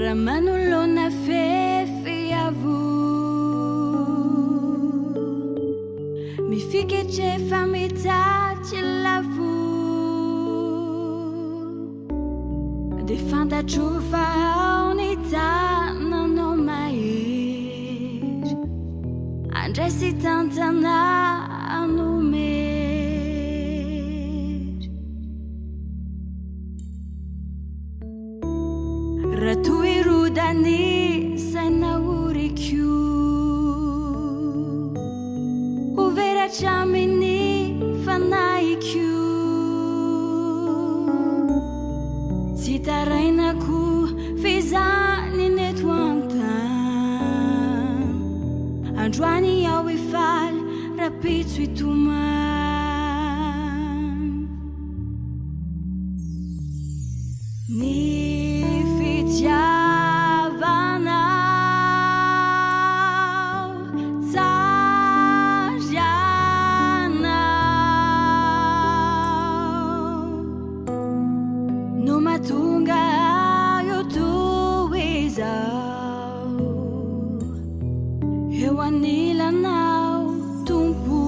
Ramanolona fefiavu mifikece famitacilavu defanta chuva unita nanomais andresi tantana anumer ratuirudani sanaurikiu uvera chamini fanaikiu sitarainaku fizani netuantan androani ao ifal rapitso ituman ni fitiavanao tsarianao no mahatonga io toezao eo anilanao tompo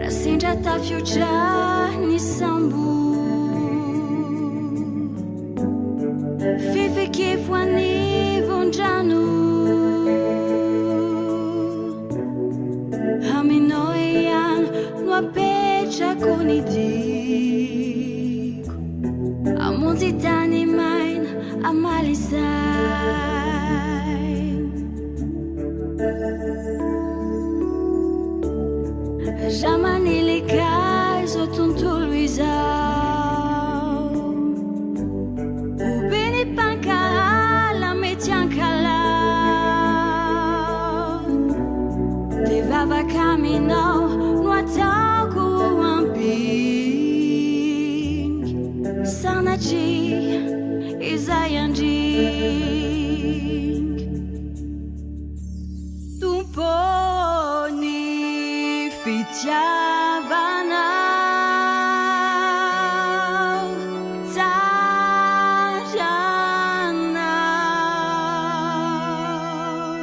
rasindra tafiotra ny sambo fifikifoany vondrano aminao ihany no apetrako ny diko amonjy tany maina amalisainy ramanilika izao tontolo izao ubeny pankahala mety ankalao de vavaka aminao no ataoko ampiny sanatria izay andringy tompony fitiavanao tsarianao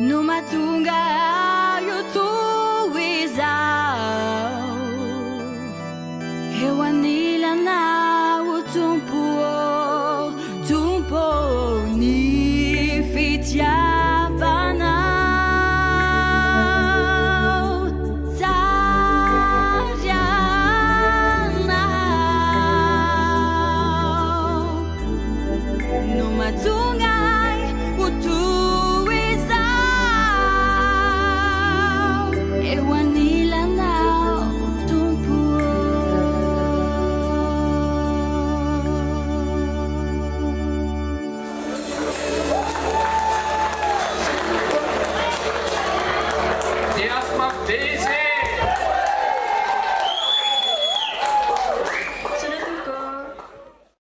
no mahatonga io toezao eo anilanao